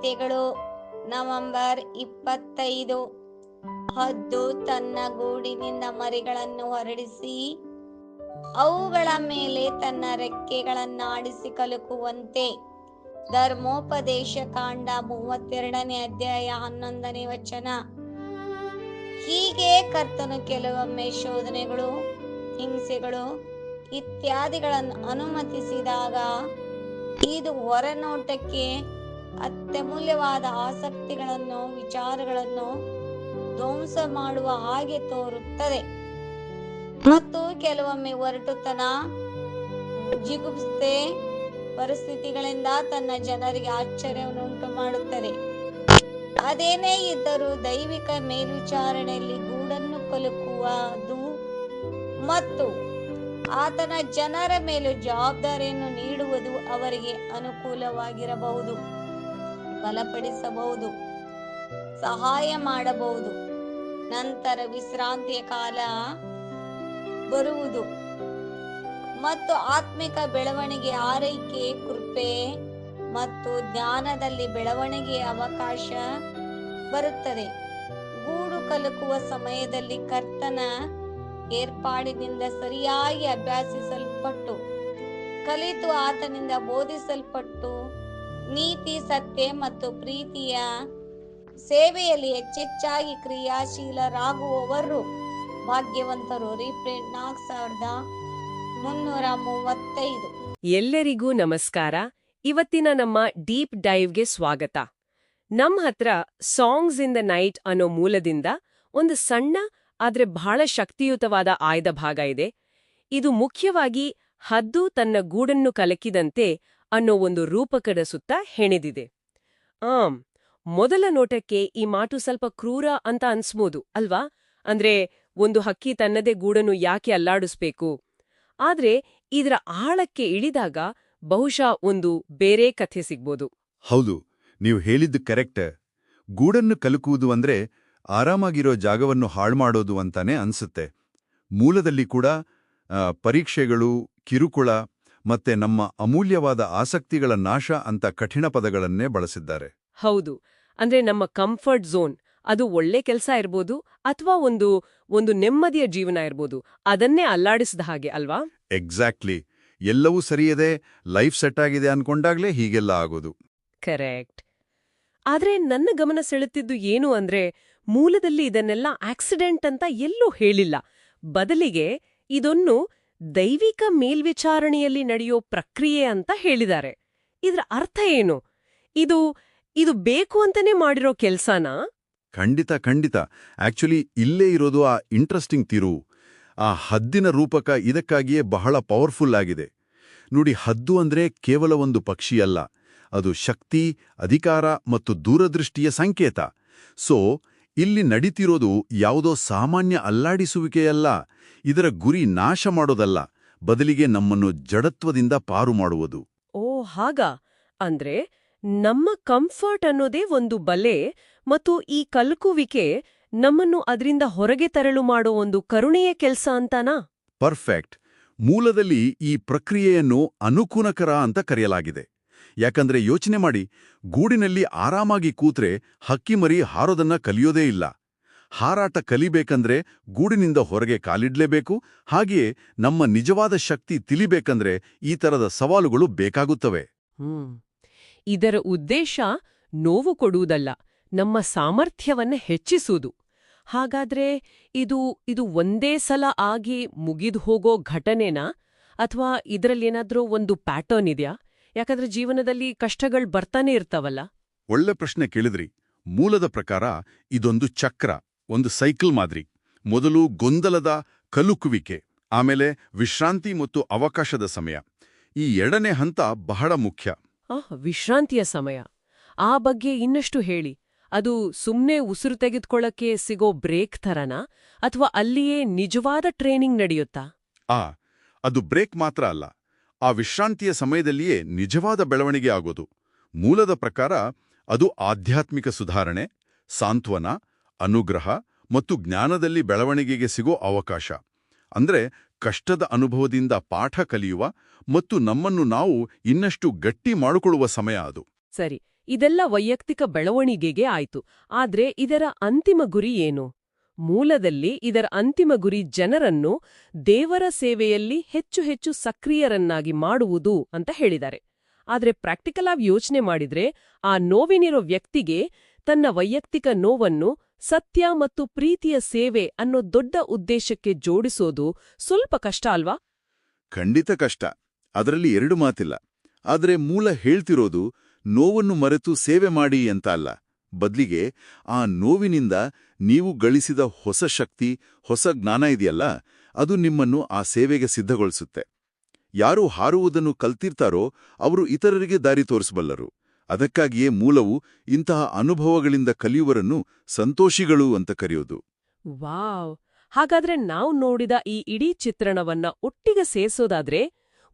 ವಾರ್ತೆಗಳು ನವೆಂಬರ್ 25. ಹದ್ದು ತನ್ನ ಗೂಡಿನಿಂದ ಮರಿಗಳನ್ನು ಹೊರಡಿಸಿ ಅವುಗಳ ಮೇಲೆ ತನ್ನ ರೆಕ್ಕೆಗಳನ್ನಾಡಿಸಿ ಕಲುಕುವಂತೆ. ಧರ್ಮೋಪದೇಶ ಕಾಂಡ 32ನೇ ಅಧ್ಯಾಯ 11ನೇ ವಚನ. ಹೀಗೆ ಕರ್ತನು ಕೆಲವೊಮ್ಮೆ ಶೋಧನೆಗಳು, ಹಿಂಸೆಗಳು ಇತ್ಯಾದಿಗಳನ್ನು ಅನುಮತಿಸಿದಾಗ ಇದು ಹೊರನೋಟಕ್ಕೆ ಅತ್ಯಮೂಲ್ಯವಾದ ಆಸಕ್ತಿಗಳನ್ನು, ವಿಚಾರಗಳನ್ನು ಧ್ವಂಸ ಮಾಡುವ ಹಾಗೆ ತೋರುತ್ತದೆ ಮತ್ತು ಕೆಲವೊಮ್ಮೆ ಒರಟುತನ, ಜಿಗುಪ್ಸೆ ಪರಿಸ್ಥಿತಿಗಳಿಂದ ತನ್ನ ಜನರಿಗೆ ಆಶ್ಚರ್ಯವನ್ನುಂಟು ಮಾಡುತ್ತದೆ. ಅದೇನೇ ಇದ್ದರೂ ದೈವಿಕ ಮೇಲ್ವಿಚಾರಣೆಯಲ್ಲಿ ಗೂಡನ್ನು ಕಲುಕುವುದು ಮತ್ತು ಆತನ ಜನರ ಮೇಲೆ ಜವಾಬ್ದಾರಿಯನ್ನು ನೀಡುವುದು ಅವರಿಗೆ ಅನುಕೂಲವಾಗಿರಬಹುದು, ಬಲಪಡಿಸಬಹುದು, ಸಹಾಯ ಮಾಡಬಹುದು. ನಂತರ ವಿಶ್ರಾಂತಿಯ ಕಾಲ ಬರುವುದು ಮತ್ತು ಆತ್ಮಿಕ ಬೆಳವಣಿಗೆ, ಆರೈಕೆ, ಕೃಪೆ ಮತ್ತು ಜ್ಞಾನದಲ್ಲಿ ಬೆಳವಣಿಗೆಯ ಅವಕಾಶ ಬರುತ್ತದೆ. ಗೂಡು ಕಲುಕುವ ಸಮಯದಲ್ಲಿ ಕರ್ತನ ಏರ್ಪಾಡಿನಿಂದ ಸರಿಯಾಗಿ ಅಭ್ಯಾಸಿಸಲ್ಪಟ್ಟು, ಕಲಿತು ಆತನಿಂದ ಬೋಧಿಸಲ್ಪಟ್ಟು, ನೀತಿ, ಸತ್ಯ ಮತ್ತು ಪ್ರೀತಿಯ ಸೇವೆಯಲ್ಲಿ ಹೆಚ್ಚೆಚ್ಚಾಗಿ ಕ್ರಿಯಾಶೀಲರಾಗುವವರು ಭಾಗ್ಯವಂತರು. ರೀಪ್ರಿಂಟ್ 4335. ಎಲ್ಲರಿಗೂ ನಮಸ್ಕಾರ. ಇವತ್ತಿನ ನಮ್ಮ ಡೀಪ್ ಡೈವ್ಗೆ ಸ್ವಾಗತ. ನಮ್ ಹತ್ರ ಸಾಂಗ್ಸ್ ಇನ್ ದ ನೈಟ್ ಅನ್ನೋ ಮೂಲದಿಂದ ಒಂದು ಸಣ್ಣ ಆದ್ರೆ ಬಹಳ ಶಕ್ತಿಯುತವಾದ ಆಯ್ದ ಭಾಗ ಇದೆ. ಇದು ಮುಖ್ಯವಾಗಿ ಹದ್ದು ತನ್ನ ಗೂಡನ್ನು ಕಲಕಿದಂತೆ ಅನ್ನೋ ಒಂದು ರೂಪಕದ ಸುತ್ತ ಹೆಣೆದಿದೆ. ಮೊದಲ ನೋಟಕ್ಕೆ ಈ ಮಾತು ಸ್ವಲ್ಪ ಕ್ರೂರ ಅಂತ ಅನ್ಸ್ಬೋದು ಅಲ್ವಾ? ಅಂದ್ರೆ ಒಂದು ಹಕ್ಕಿ ತನ್ನದೇ ಗೂಡನ್ನು ಯಾಕೆ ಅಲ್ಲಾಡಿಸ್ಬೇಕು? ಆದ್ರೆ ಇದರ ಆಳಕ್ಕೆ ಇಳಿದಾಗ ಬಹುಶಃ ಒಂದು ಬೇರೆ ಕಥೆ ಸಿಗ್ಬೋದು. ಹೌದು, ನೀವು ಹೇಳಿದ್ದು ಕರೆಕ್ಟ್. ಗೂಡನ್ನು ಕಲುಕುವುದು ಅಂದ್ರೆ ಆರಾಮಾಗಿರೋ ಜಾಗವನ್ನು ಹಾಳ್ಮಾಡೋದು ಅಂತಾನೆ ಅನ್ಸುತ್ತೆ. ಮೂಲದಲ್ಲಿ ಕೂಡ ಪರೀಕ್ಷೆಗಳು, ಕಿರುಕುಳ ಮತ್ತೆ ನಮ್ಮ ಅಮೂಲ್ಯವಾದ ಆಸಕ್ತಿಗಳ ನಾಶ ಅಂತ ಕಠಿಣ ಪದಗಳನ್ನೇ ಬಳಸಿದ್ದಾರೆ. ಹೌದು, ಅಂದ್ರೆ ನಮ್ಮ ಕಂಫರ್ಟ್ ಝೋನ್, ಅದು ಒಳ್ಳೆ ಕೆಲಸ ಇರ್ಬೋದು ಅಥವಾ ಒಂದು ನೆಮ್ಮದಿಯ ಜೀವನ ಇರ್ಬೋದು, ಅದನ್ನೇ ಅಲ್ಲಾಡಿಸಿದ ಹಾಗೆ ಅಲ್ವಾ? ಎಕ್ಸಾಕ್ಟ್ಲಿ. ಎಲ್ಲವೂ ಸರಿಯದೆ, ಲೈಫ್ ಸೆಟ್ ಆಗಿದೆ ಅನ್ಕೊಂಡಾಗ್ಲೇ ಹೀಗೆಲ್ಲ ಆಗೋದು. ಕರೆಕ್ಟ್. ಆದ್ರೆ ನನ್ನ ಗಮನ ಸೆಳೆತಿದ್ದು ಏನು ಅಂದ್ರೆ, ಮೂಲದಲ್ಲಿ ಇದನ್ನೆಲ್ಲ ಆಕ್ಸಿಡೆಂಟ್ ಅಂತ ಎಲ್ಲೂ ಹೇಳಿಲ್ಲ. ಬದಲಿಗೆ ಇದೊಂದು ದೈವಿಕ ಮೇಲ್ವಿಚಾರಣೆಯಲ್ಲಿ ನಡೆಯೋ ಪ್ರಕ್ರಿಯೆ ಅಂತ ಹೇಳಿದ್ದಾರೆ. ಇದ್ರ ಅರ್ಥ ಏನು? ಇದು ಬೇಕು ಅಂತಾನೆ ಮಾಡಿರೋ ಕೆಲ್ಸನಾ? ಖಂಡಿತ. ಆಕ್ಚುಲಿ ಇಲ್ಲೇ ಇರೋದು ಆ ಇಂಟ್ರೆಸ್ಟಿಂಗ್ ತಿರುವು. ಆ ಹದ್ದಿನ ರೂಪಕ ಇದಕ್ಕಾಗಿಯೇ ಬಹಳ ಪವರ್ಫುಲ್ ಆಗಿದೆ. ನೋಡಿ, ಹದ್ದು ಅಂದ್ರೆ ಕೇವಲ ಒಂದು ಪಕ್ಷಿಯಲ್ಲ, ಅದು ಶಕ್ತಿ, ಅಧಿಕಾರ ಮತ್ತು ದೂರದೃಷ್ಟಿಯ ಸಂಕೇತ. ಸೊ ಇಲ್ಲಿ ನಡೀತಿರೋದು ಯಾವುದೋ ಸಾಮಾನ್ಯ ಅಲ್ಲಾಡಿಸುವಿಕೆಯಲ್ಲ. ಇದರ ಗುರಿ ನಾಶ ಮಾಡೋದಲ್ಲ, ಬದಲಿಗೆ ನಮ್ಮನ್ನು ಜಡತ್ವದಿಂದ ಪಾರು ಮಾಡುವುದು. ಓ ಹಾಗ. ಅಂದ್ರೆ ನಮ್ಮ ಕಂಫರ್ಟ್ ಅನ್ನೋದೇ ಒಂದು ಬಲೆ ಮತ್ತು ಈ ಕಲ್ಕುವಿಕೆ ನಮ್ಮನ್ನು ಅದರಿಂದ ಹೊರಗೆ ತರಲು ಮಾಡೋ ಒಂದು ಕರುಣೆಯ ಕೆಲ್ಸ ಅಂತಾನಾ? ಪರ್ಫೆಕ್ಟ್. ಮೂಲದಲ್ಲಿ ಈ ಪ್ರಕ್ರಿಯೆಯನ್ನು ಅನುಕೂಲಕರ ಅಂತ ಕರೆಯಲಾಗಿದೆ. ಯಾಕಂದ್ರೆ ಯೋಚನೆ ಮಾಡಿ, ಗೂಡಿನಲ್ಲಿ ಆರಾಮಾಗಿ ಕೂತ್ರೆ ಹಕ್ಕಿಮರಿ ಹಾರೋದನ್ನ ಕಲಿಯೋದೇ ಇಲ್ಲ. ಹಾರಾಟ ಕಲಿಬೇಕಂದ್ರೆ ಗೂಡಿನಿಂದ ಹೊರಗೆ ಕಾಲಿಡ್ಲೇಬೇಕು. ಹಾಗೆಯೇ ನಮ್ಮ ನಿಜವಾದ ಶಕ್ತಿ ತಿಳಿಬೇಕಂದ್ರೆ ಈ ತರದ ಸವಾಲುಗಳು ಬೇಕಾಗುತ್ತವೆ. ಇದರ ಉದ್ದೇಶ ನೋವು ಕೊಡುವುದಲ್ಲ, ನಮ್ಮ ಸಾಮರ್ಥ್ಯವನ್ನ ಹೆಚ್ಚಿಸುವುದು. ಹಾಗಾದ್ರೆ ಇದು ಒಂದೇ ಸಲ ಆಗಿ ಮುಗಿದು ಹೋಗೋ ಘಟನೆನಾ, ಅಥವಾ ಇದರಲ್ಲೇನಾದ್ರೂ ಒಂದು ಪ್ಯಾಟರ್ನ್ ಇದೆಯಾ? ಯಾಕಂದ್ರೆ ಜೀವನದಲ್ಲಿ ಕಷ್ಟಗಳು ಬರ್ತಾನೆ ಇರ್ತಾವಲ್ಲ. ಒಳ್ಳೆ ಪ್ರಶ್ನೆ ಕೇಳಿದ್ರಿ. ಮೂಲದ ಪ್ರಕಾರ ಇದೊಂದು ಚಕ್ರ, ಒಂದು ಸೈಕಲ್ ಮಾದರಿ. ಮೊದಲು ಗೊಂದಲದ ಕಲುಕುವಿಕೆ, ಆಮೇಲೆ ವಿಶ್ರಾಂತಿ ಮತ್ತು ಅವಕಾಶದ ಸಮಯ. ಈ ಎರಡನೇ ಹಂತ ಬಹಳ ಮುಖ್ಯ. ವಿಶ್ರಾಂತಿಯ ಸಮಯ, ಆ ಬಗ್ಗೆ ಇನ್ನಷ್ಟು ಹೇಳಿ. ಅದು ಸುಮ್ನೆ ಉಸಿರು ತೆಗೆದುಕೊಳ್ಳಕ್ಕೆ ಸಿಗೋ ಬ್ರೇಕ್ ಥರನಾ, ಅಥವಾ ಅಲ್ಲಿಯೇ ನಿಜವಾದ ಟ್ರೈನಿಂಗ್ ನಡೆಯುತ್ತಾ? ಅದು ಬ್ರೇಕ್ ಮಾತ್ರ ಅಲ್ಲ, ಆ ವಿಶ್ರಾಂತಿಯ ಸಮಯದಲ್ಲಿಯೇ ನಿಜವಾದ ಬೆಳವಣಿಗೆ ಆಗೋದು. ಮೂಲದ ಪ್ರಕಾರ ಅದು ಆಧ್ಯಾತ್ಮಿಕ ಸುಧಾರಣೆ, ಸಾಂತ್ವನ, ಅನುಗ್ರಹ ಮತ್ತು ಜ್ಞಾನದಲ್ಲಿ ಬೆಳವಣಿಗೆಗೆ ಸಿಗೋ ಅವಕಾಶ. ಅಂದ್ರೆ ಕಷ್ಟದ ಅನುಭವದಿಂದ ಪಾಠ ಕಲಿಯುವ ಮತ್ತು ನಮ್ಮನ್ನು ನಾವು ಇನ್ನಷ್ಟು ಗಟ್ಟಿ ಮಾಡಿಕೊಳ್ಳುವ ಸಮಯ ಅದು. ಸರಿ, ಇದೆಲ್ಲ ವೈಯಕ್ತಿಕ ಬೆಳವಣಿಗೆಗೆ ಆಯ್ತು. ಆದ್ರೆ ಇದರ ಅಂತಿಮ ಗುರಿ ಏನು? ಮೂಲದಲ್ಲಿ ಇದರ ಅಂತಿಮ ಗುರಿ ಜನರನ್ನು ದೇವರ ಸೇವೆಯಲ್ಲಿ ಹೆಚ್ಚು ಹೆಚ್ಚು ಸಕ್ರಿಯರನ್ನಾಗಿ ಮಾಡುವುದು ಅಂತ ಹೇಳಿದ್ದಾರೆ. ಆದ್ರೆ ಪ್ರಾಕ್ಟಿಕಲ್ ಆಗಿ ಯೋಚನೆ ಮಾಡಿದ್ರೆ ಆ ನೋವಿನಿರೋ ವ್ಯಕ್ತಿಗೆ ತನ್ನ ವೈಯಕ್ತಿಕ ನೋವನ್ನು ಸತ್ಯ ಮತ್ತು ಪ್ರೀತಿಯ ಸೇವೆ ಅನ್ನೋ ದೊಡ್ಡ ಉದ್ದೇಶಕ್ಕೆ ಜೋಡಿಸೋದು ಸ್ವಲ್ಪ ಕಷ್ಟ ಅಲ್ವಾ? ಖಂಡಿತ ಕಷ್ಟ, ಅದರಲ್ಲಿ ಎರಡು ಮಾತಿಲ್ಲ. ಆದರೆ ಮೂಲ ಹೇಳ್ತಿರೋದು ನೋವನ್ನು ಮರೆತು ಸೇವೆ ಮಾಡಿ ಅಂತ ಅಲ್ಲ. ಬದ್ಲಿಗೆ ಆ ನೋವಿನಿಂದ ನೀವು ಗಳಿಸಿದ ಹೊಸ ಶಕ್ತಿ, ಹೊಸ ಜ್ಞಾನ ಇದೆಯಲ್ಲ, ಅದು ನಿಮ್ಮನ್ನು ಆ ಸೇವೆಗೆ ಸಿದ್ಧಗೊಳಿಸುತ್ತೆ. ಯಾರು ಹಾರುವುದನ್ನು ಕಲ್ತಿರ್ತಾರೋ ಅವರು ಇತರರಿಗೆ ದಾರಿ ತೋರಿಸಬಲ್ಲರು. ಅದಕ್ಕಾಗಿಯೇ ಮೂಲವು ಇಂತಹ ಅನುಭವಗಳಿಂದ ಕಲಿಯುವರನ್ನು ಸಂತೋಷಿಗಳು ಅಂತ ಕರೆಯೋದು. ವಾವ್! ಹಾಗಾದ್ರೆ ನಾವು ನೋಡಿದ ಈ ಇಡೀ ಚಿತ್ರಣವನ್ನ ಒಟ್ಟಿಗೆ ಸೇರಿಸೋದಾದ್ರೆ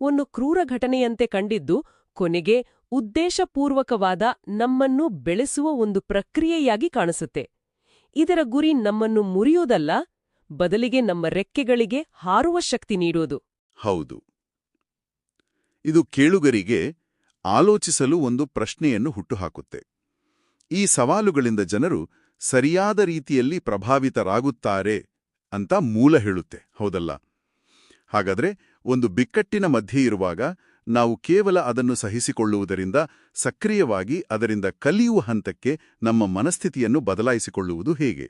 ಒಂದು ಕ್ರೂರ ಘಟನೆಯಂತೆ ಕಂಡಿದ್ದು ಕೊನೆಗೆ ಉದ್ದೇಶಪೂರ್ವಕವಾದ ನಮ್ಮನ್ನು ಬೆಳೆಸುವ ಒಂದು ಪ್ರಕ್ರಿಯೆಯಾಗಿ ಕಾಣಿಸುತ್ತೆ. ಇದರ ಗುರಿ ನಮ್ಮನ್ನು ಮುರಿಯೋದಲ್ಲ, ಬದಲಿಗೆ ನಮ್ಮ ರೆಕ್ಕೆಗಳಿಗೆ ಹಾರುವ ಶಕ್ತಿ ನೀಡೋದು. ಹೌದು. ಇದು ಕೇಳುಗರಿಗೆ ಆಲೋಚಿಸಲು ಒಂದು ಪ್ರಶ್ನೆಯನ್ನು ಹುಟ್ಟುಹಾಕುತ್ತೆ. ಈ ಸವಾಲುಗಳಿಂದ ಜನರು ಸರಿಯಾದ ರೀತಿಯಲ್ಲಿ ಪ್ರಭಾವಿತರಾಗುತ್ತಾರೆ ಅಂತ ಮೂಲ ಹೇಳುತ್ತೆ, ಹೌದಲ್ಲ? ಹಾಗಾದ್ರೆ ಒಂದು ಬಿಕ್ಕಟ್ಟಿನ ಮಧ್ಯೆ ಇರುವಾಗ ನಾವು ಕೇವಲ ಅದನ್ನು ಸಹಿಸಿಕೊಳ್ಳುವುದರಿಂದ ಸಕ್ರಿಯವಾಗಿ ಅದರಿಂದ ಕಲಿಯುವ ಹಂತಕ್ಕೆ ನಮ್ಮ ಮನಸ್ಥಿತಿಯನ್ನು ಬದಲಾಯಿಸಿಕೊಳ್ಳುವುದು ಹೇಗೆ?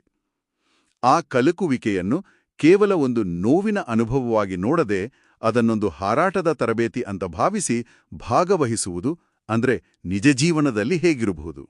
ಆ ಕಲಕುವಿಕೆಯನ್ನು ಕೇವಲ ಒಂದು ನೋವಿನ ಅನುಭವವಾಗಿ ನೋಡದೆ ಅದನ್ನೊಂದು ಹಾರಾಟದ ತರಬೇತಿ ಅಂತ ಭಾವಿಸಿ ಭಾಗವಹಿಸುವುದು ಅಂದ್ರೆ ನಿಜ ಜೀವನದಲ್ಲಿ ಹೇಗಿರಬಹುದು?